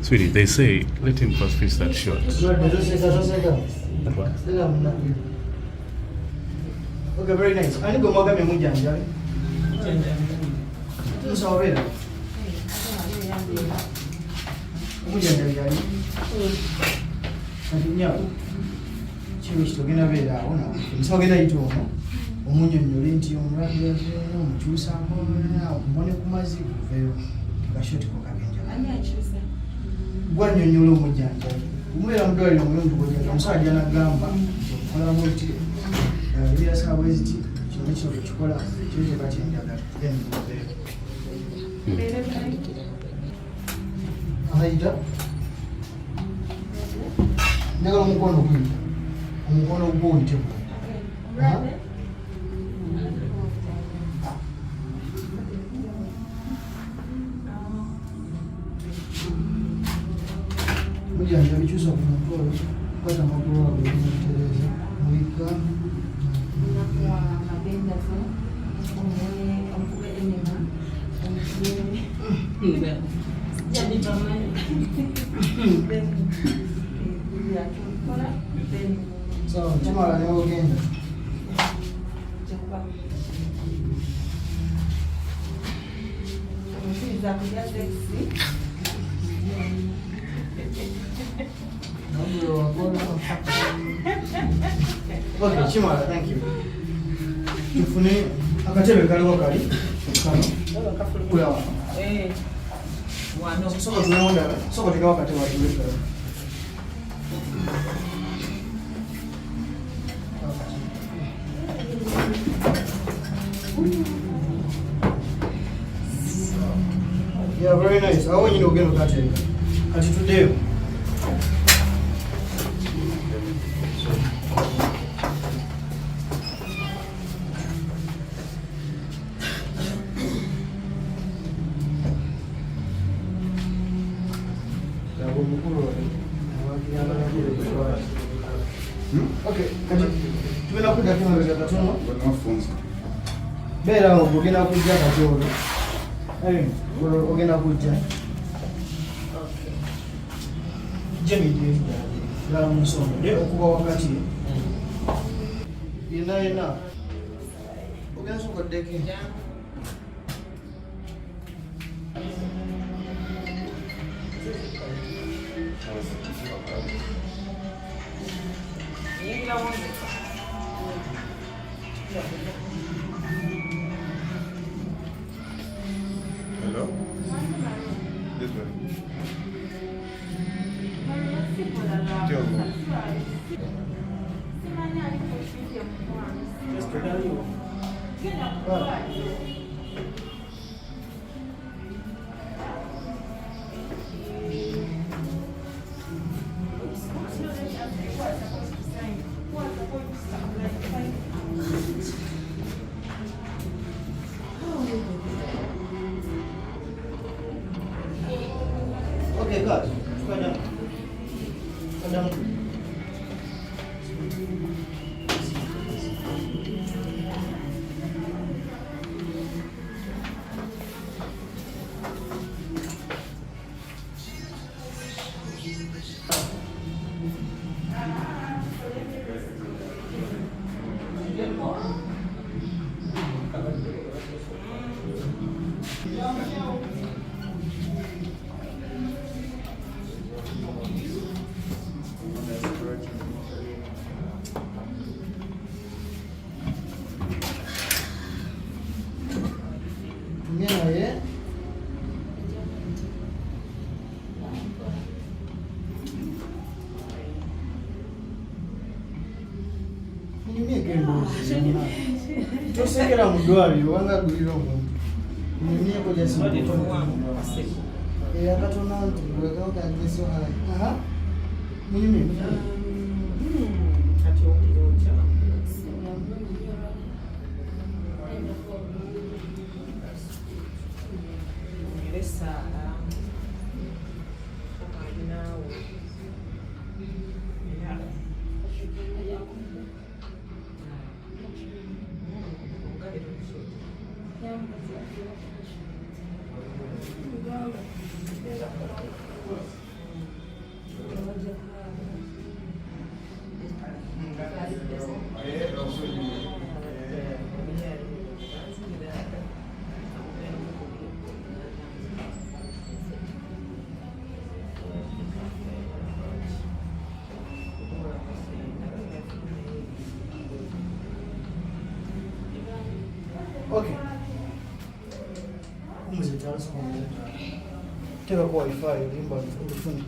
Sweetie, they say let him first finish that shot. Okay, very nice. I need to go back and mujanja. Musawera. Mujanja yali. Katinya. Chiwisto gena bera ona. Musawera ito. Omunyonyole nti omulabye omukyusa mbona okumone kumazi kuveyo. Kashoti ko kabenja. Ani akyusa? Gwanyonyola omujanja. Umwera mudwaliro omulundu gojja. Omusajja n'agamba. Okola muti. Ebya sabweziti kino kikola kyo kati njagala ahaita njagala omukono gwita omukono gw'oyite mujanja bikyusa ku mukolo kwata amakulu ago ebinotereza mulika So, tomorrow I will again. Okay, Chimala, thank you. Tufune akatebe kaliwo kali kano kula wano wano soko tunaona soko tikawa katebe watu yeah, very nice. Awo nyino geno katebe kati tudeo okay, tugenda kujja kimabega katono beera ogenda kujja katono ogenda kujja jemidde lala munsonga naye okuba wakati yenayena ogenda sokoddeko Hello? This way. Okay, guys, go down. Go down. Yeah. Tosekera mu ddwaliro wanga gulira omuntu nyumyeko akatona wekawakageso munyumye teka kwa wifi limba ufuni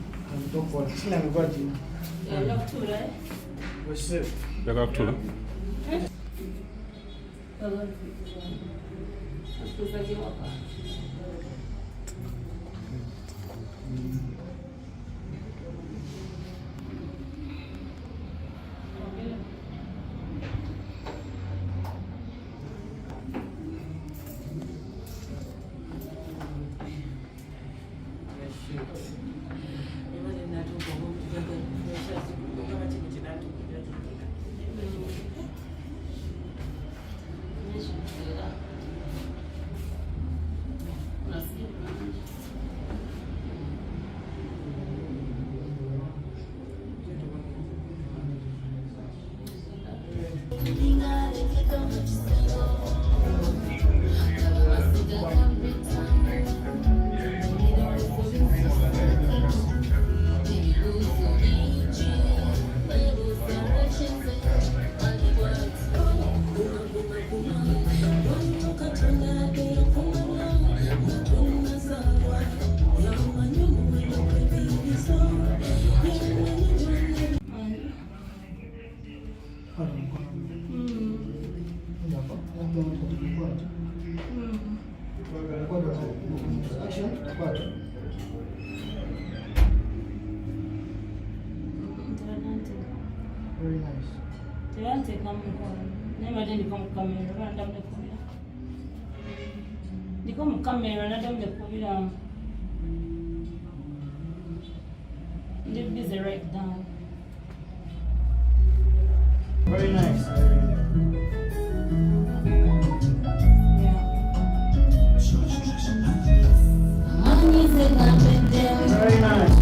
mtoko sina mgwaji ya kutula wese Yaka kutula? Very nice. Terante kama nema ndi kama kamera nda mlekubira. Ndiko mu kamera nda mlekubira. Ndi busy right down. Very nice. Very nice.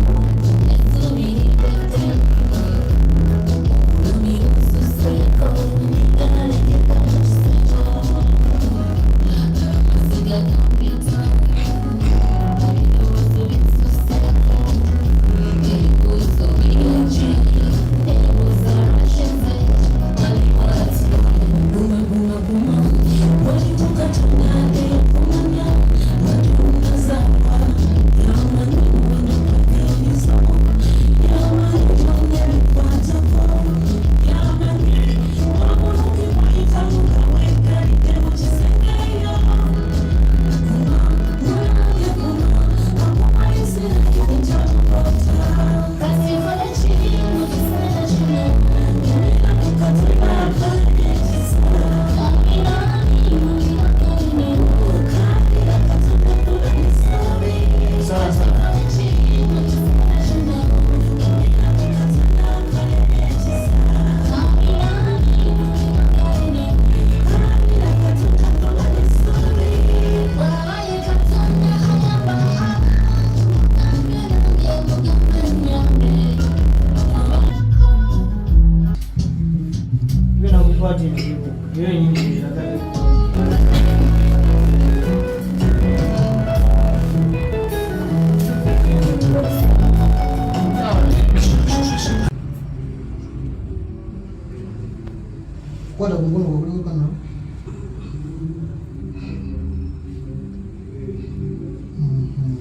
Kwenda kungono kwa kuliko kana.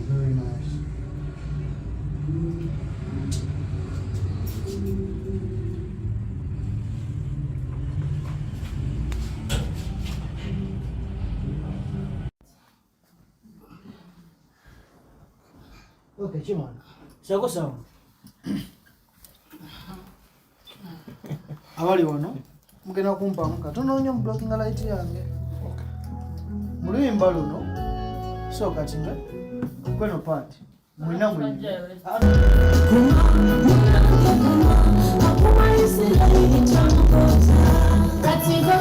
Very nice. Okay, chimana. Sako sawa. Abali wano mugenda kumpamu katono nnyo mu blocking light yange. Muluyimba luno so kati nga kweno part mulina Katika